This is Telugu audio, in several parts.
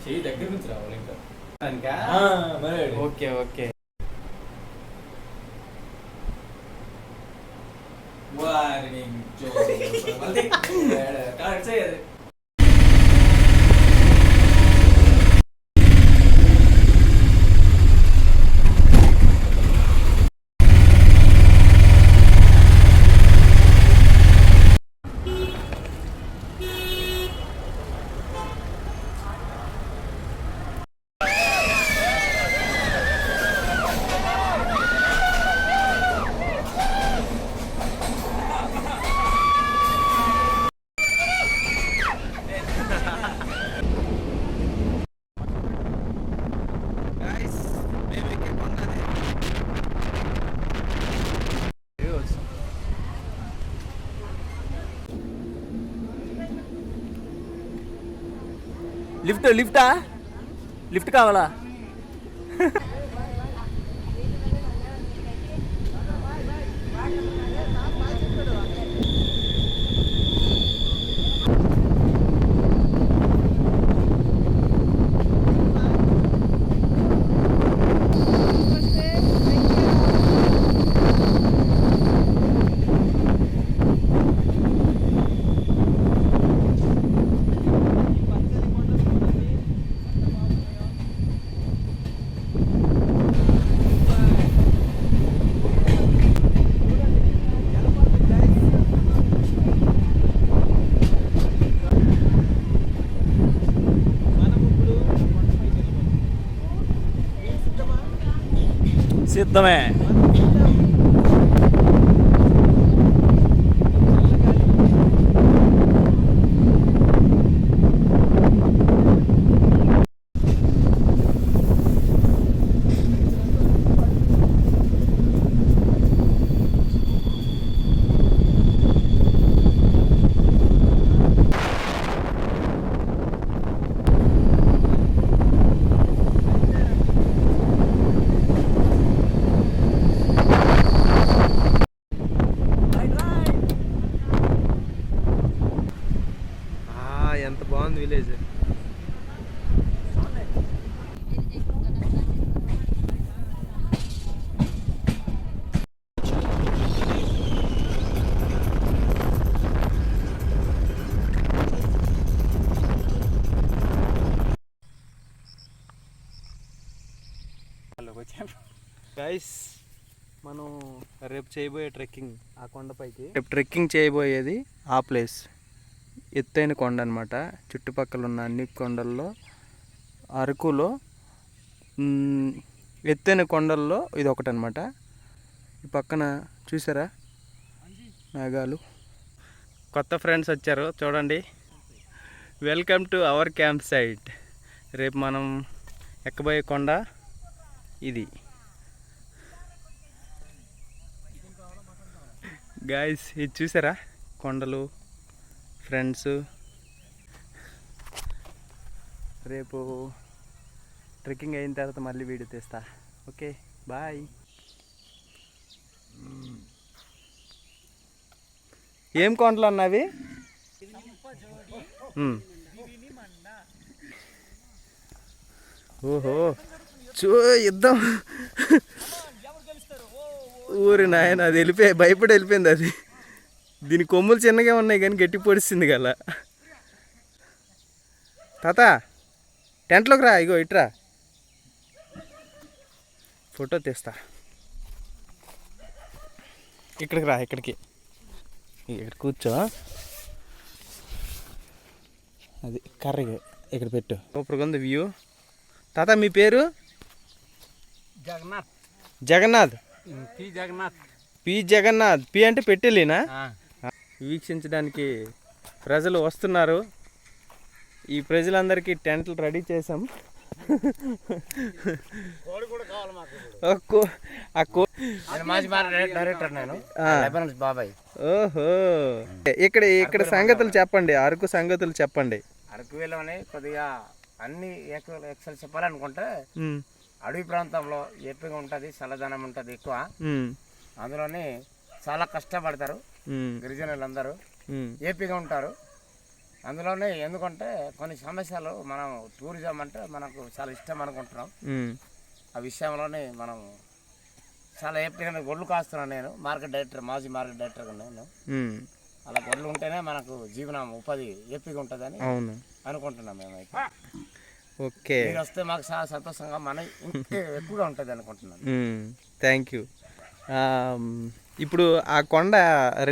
చెయ్యి దగ్గర నుంచి రావాలి ఇంకా ఓకే ఓకే వార్నింగ్ లిఫ్ట్ కావాలా? సిద్ధమే. ఎంత బాగుంది విలేజ్. గైస్, మనం రేపు చేయబోయే ట్రెక్కింగ్ ఆ కొండపైకి. రేపు ట్రెక్కింగ్ చేయబోయేది ఆ ప్లేస్, ఎత్తైన కొండ అనమాట. చుట్టుపక్కల ఉన్న అన్ని కొండల్లో అరకులో ఎత్తైన కొండల్లో ఇది ఒకటి అనమాట. ఈ పక్కన చూసారా మేఘాలు. కొత్త ఫ్రెండ్స్ వచ్చారు చూడండి. Welcome to our camp site. రేపు మనం ఎక్కబోయే కొండ ఇది. గాయస్, ఇది చూసారా కొండలు, ఫ్రెండ్స్. రేపు ట్రెక్కింగ్ అయిన తర్వాత మళ్ళీ వీడియో తీస్తా. Okay, bye. ఏం కొండలు అన్నవి? ఓహో, యుద్ధం. ఊరి నాయన, అది భయపడి వెళ్ళిపోయింది అది. దీని కొమ్ములు చిన్నగా ఉన్నాయి కానీ గట్టి పొడిచింది కదా. తాత, టెంట్లోకి రా. ఇగో ఇట్రా, ఫోటో తీస్తా. ఇక్కడికి రా, ఇక్కడికి ఇక్కడ కూర్చో. అది కర్రీ ఇక్కడ పెట్టు. సూపర్గా ఉంది వ్యూ. తాత, మీ పేరు? జగన్నాథ్. జగన్నాథ్. పి జగన్నాథ్. పి అంటే పెట్టెలేనా? వీక్షించడానికి ప్రజలు వస్తున్నారు. ఈ ప్రజలందరికీ టెంట్లు రెడీ చేసాం. ఓహో, ఇక్కడ సంగతులు చెప్పండి, అరకు సంగతులు చెప్పండి. అరకులోనే కొద్దిగా అన్ని ఎక్సెల్ చెప్పాలనుకుంటే అడవి ప్రాంతంలో ఏపీగా ఉంటుంది, చల్లదనం ఉంటుంది ఎక్కువ. అందులోని చాలా కష్టపడతారు గిరిజనులందరూ, ఏపీగా ఉంటారు. అందులోనే ఎందుకంటే కొన్ని సమస్యలు మనం టూరిజం అంటే మనకు చాలా ఇష్టం అనుకుంటున్నాం. ఆ విషయంలోనే మనం చాలా హ్యాపీగా గొడ్లు కాస్తున్నాను. నేను మార్కెట్ డైరెక్టర్, మాజీ మార్కెట్ డైరెక్టర్గా నేను. అలా గొడ్లు ఉంటేనే మనకు జీవనం ఉపాధి హ్యాపీగా ఉంటుందని అనుకుంటున్నాం మేమైతే. ఓకే, మీరు వస్తే మాకు చాలా సంతోషంగా మన ఎక్కువగా ఉంటుంది అనుకుంటున్నాను. Thank you. ఇప్పుడు ఆ కొండ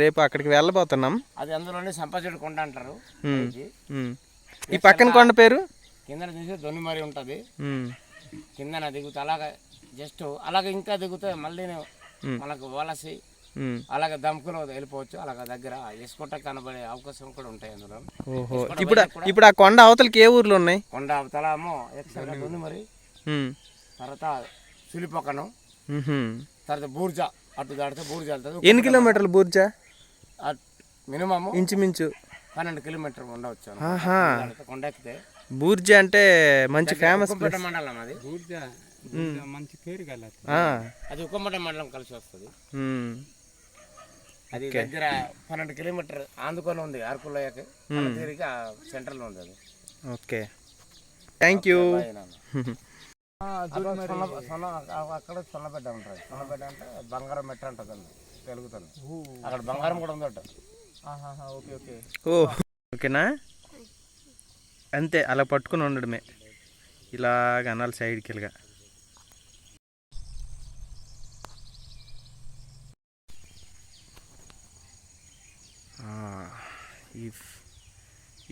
రేపు అక్కడికి వెళ్ళబోతున్నాం. అది అందులోనే సంపజుడి కొండ అంటారు. ఈ పక్కన కొండ పేరు కింద చూసి దొన్నిమరి ఉంటుంది. కిందన దిగుతా అలాగే జస్ట్ అలాగే ఇంకా దిగుతే మళ్ళీ మనకు వలసి అలాగే దమ్కులో వెళ్ళిపోవచ్చు. అలాగే దగ్గర ఎస్కోట కనబడే అవకాశం కూడా ఉంటాయి అందులో. ఇప్పుడు ఆ కొండ అవతలకి ఏ ఊర్లు ఉన్నాయి? కొండ అవతల ఏమో దొన్నిమరి, తర్వాత సులిపక్కను, తర్వాత బూర్జా. అటు దాడితే బూర్జా వెళ్తుంది. ఎన్ని కిలోమీటర్లు బూర్జా? మినిమం ఇంచుమించు 12 కిలోమీటర్లు ఉండవచ్చు కొండ ఎక్కితే. బూర్జా అంటే మంచి ఫేమస్ మండలం. అది బూర్జా మంచి పేరు కల. అది ఉక్కమట మండలం కలిసి వస్తుంది. అది దగ్గర 12 కిలోమీటర్ ఆందుకొని ఉంది. అరకులోయకి తిరిగి సెంటర్లో ఉంది అది. Okay, thank you. అక్కడ సొన్నబెడ్డ ఉంటుంది. సొన్నబెడ్డ అంటే బంగారం మెట్ట ఉంటుంది అండి తెలుగుతో. అక్కడ బంగారం కూడా ఉందట. Okay okay. ఓకేనా? అంతే, అలా పట్టుకుని ఉండడమే. ఇలాగ అనాలి సైడ్కి వెళ్ళగా.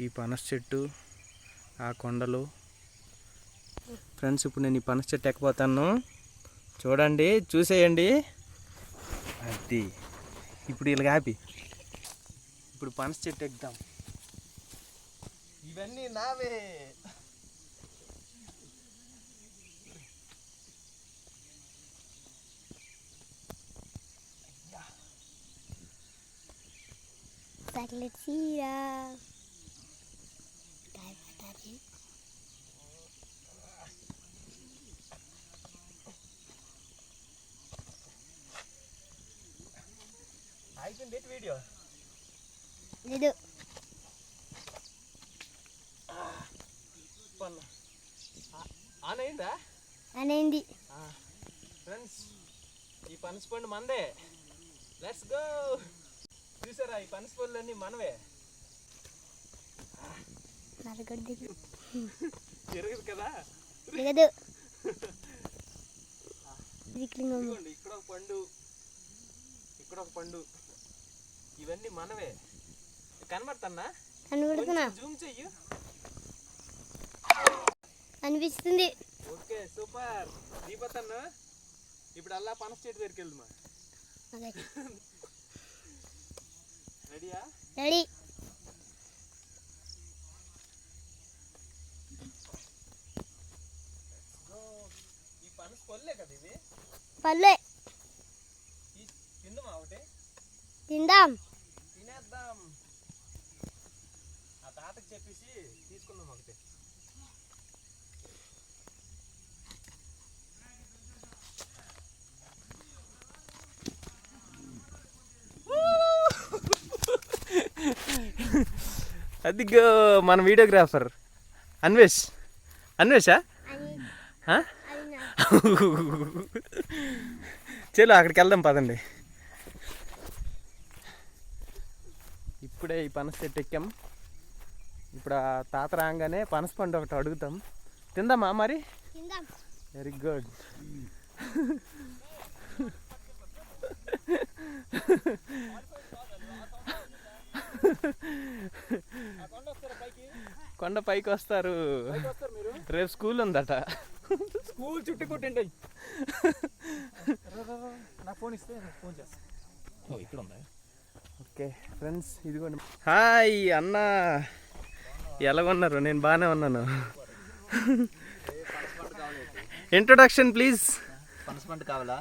ఈ పనస చెట్టు, ఆ కొండలు. ఫ్రెండ్స్, ఇప్పుడు నేను ఈ పనస చెట్టు ఎక్కిపోతాను. చూడండి, చూసేయండి. అది ఇప్పుడు ఇలా ఆపి ఇప్పుడు పనస చెట్టు ఎక్కుదాం. ఇవన్నీ నావే. చాక్లెట్ సీరా వీడియో లేదు. అయింది. ఫ్రెండ్స్, ఈ పనస పండు మందే. Let's go. చూసారా, ఈ పనస పండ్లు అన్నీ మనవే. జరగదు కదా? లేదు. ఇక్కడ ఒక పండు, ఇక్కడ ఒక పండు. ఇవన్నీ మనవే. కనబడుతున్నా? జూమ్ చెయ్యు. అనిపిస్తుంది. Okay, super. దీపతన్నా ఇప్పుడు అలా పనస చెట్టు దగ్గరికి వెళ్దామా? రెడీయా? రెడీ. ఈ పనస పళ్ళే కదా ఇవి? పళ్ళే. తిందామా ఒకటి? తిందాం. తినేద్దాం. ఆ తాతకి చెప్పేసి తీసుకుందాం ఒకటి. అదిగో మన వీడియోగ్రాఫర్ అన్వేష్. అన్వేషా? చలో అక్కడికి వెళ్దాం, పదండి. ఇప్పుడే ఈ పనస చెట్టు ఎక్కాం. ఇప్పుడు ఆ తాత రాగానే పనస పండు ఒకటి అడుగుతాం. తిందామా మరి? Very good. కొండ పైకి వస్తారు. రేపు స్కూల్ ఉందట. స్కూల్ చుట్టూ కొట్టండి. నా ఫోన్ ఇస్తే ఫోన్ చేస్తాను. ఇక్కడ ఉందా? ఓకే ఫ్రెండ్స్, ఇదిగోండి. హాయ్ అన్న, ఎలాగొన్నారు? నేను బాగానే ఉన్నాను. Introduction please. పనసపండు కావాలా?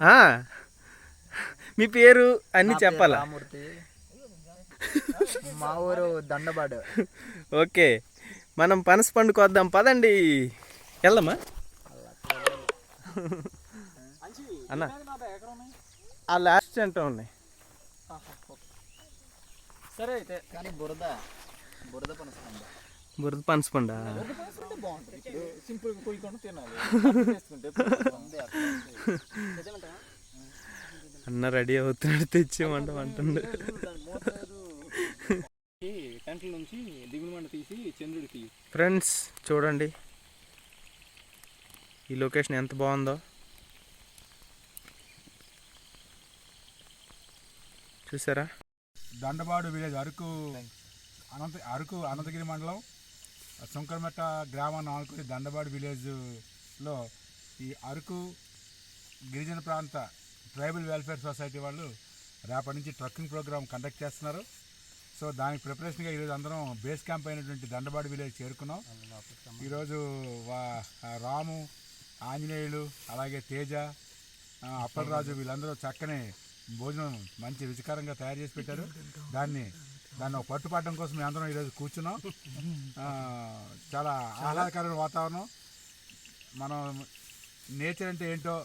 మీ పేరు అన్ని చెప్పాలా? మా ఊరు దండబాడు. ఓకే, మనం పనస పండుకు వద్దాం, పదండి. వెళ్దామా అన్న? ఆ లాస్ట్ సెంటర్ ఉన్నాయి. సరే అయితే. కానీ బురద బురద పనసపండు. బురద పనసపండా? బురద పనసపండు బాగుంటుంది. ఇప్పుడు సింపుల్ కొయ్యకుండా తినాలి. చేసుకుంటే ఉంది అట్లా. అన్న రెడీ అవుతున్నాడు, తెచ్చేమంట అంటుండే. టెంట్ల నుంచి దిగులు మంట తీసి చంద్రుడికి. ఫ్రెండ్స్ చూడండి ఈ లొకేషన్ ఎంత బాగుందో. చూసారా? దండబాడు విలేజ్ అరకు అనంతగిరి మండలం సుంకరమెట్ట గ్రామాన్ని ఆనుకుని దండబాడు విలేజ్లో ఈ అరకు గిరిజన ప్రాంత ట్రైబల్ వెల్ఫేర్ సొసైటీ వాళ్ళు రేపటి నుంచి ట్రక్కింగ్ ప్రోగ్రామ్ కండక్ట్ చేస్తున్నారు. సో దానికి ప్రిపరేషన్గా ఈరోజు అందరం బేస్ క్యాంప్ అయినటువంటి దండబాడు విలేజ్ చేరుకున్నాం. ఈరోజు రాము, ఆంజనేయులు, అలాగే తేజ, అప్పలరాజు వీళ్ళందరూ చక్కని భోజనం మంచి రుచికరంగా తయారు చేసి పెట్టారు. దాన్ని ఒక పట్టుపట్టడం కోసం మేము అందరం ఈరోజు కూర్చున్నాం. చాలా ఆహ్లాదకరమైన వాతావరణం. మనం నేచర్ అంటే ఏంటో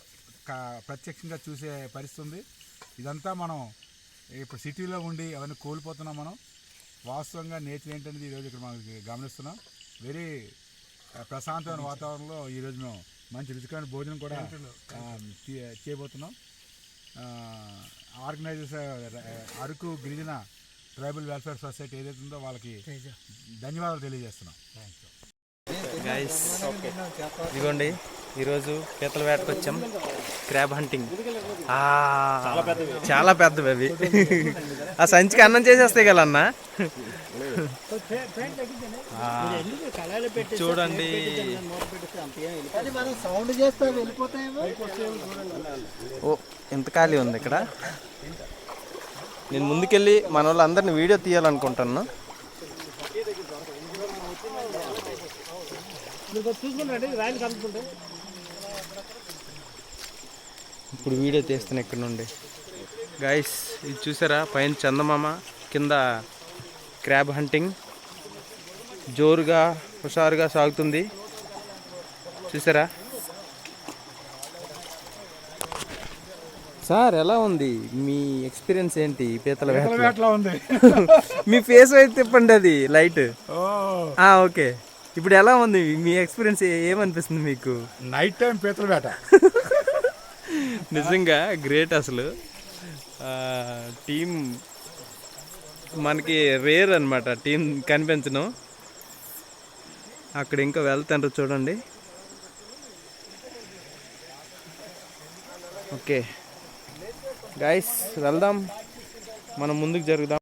ప్రత్యక్షంగా చూసే పరిస్థితి ఉంది. ఇదంతా మనం ఇప్పుడు సిటీలో ఉండి అవన్నీ కోల్పోతున్నాం. మనం వాస్తవంగా నేచర్ ఏంటనేది ఈరోజు ఇక్కడ మనం గమనిస్తున్నాం. వెరీ ప్రశాంతమైన వాతావరణంలో ఈరోజు మేము మంచి రుచికరమైన భోజనం కూడా చేయబోతున్నాం. ఆర్గనైజర్స్ అరకు గిరిజన ట్రైబల్ వెల్ఫేర్ సొసైటీ ఏదైతే ఉందో వాళ్ళకి ధన్యవాదాలు తెలియజేస్తున్నాం. గైస్ ఇదిగోండి ఈరోజు పీతల వేటకు వచ్చాం. Crab hunting. చాలా పెద్దవి అవి. ఆ సంచికి అన్నం చేసేస్తాయి కదా అన్న. చూడండి ఓ ఎంత ఖాళీ ఉంది ఇక్కడ. నేను ముందుకెళ్ళి మన వాళ్ళందరినీ వీడియో తీయాలనుకుంటున్నాను. ఇప్పుడు వీడియో తీస్తాను ఇక్కడ నుండి. గైస్ ఇది చూసారా? పైన చందమామ, కింద క్రాబ్ హంటింగ్ జోరుగా హుషారుగా సాగుతుంది. చూసారా సార్? ఎలా ఉంది మీ ఎక్స్పీరియన్స్? ఏంటి పీతల వేటలో ఉంది? మీ ఫేస్ అయితే తిప్పండి అది లైట్. ఓకే, ఇప్పుడు ఎలా ఉంది మీ ఎక్స్పీరియన్స్? ఏమనిపిస్తుంది మీకు? నైట్ టైం పీతల వేట నిజంగా గ్రేట్ అసలు. టీం మనకి రేర్ అనమాట, టీం కనిపించను. అక్కడ ఇంకా వెళ్తారు చూడండి. ఓకే గైస్ వెళ్దాం, మనం ముందుకు జరుగుదాం.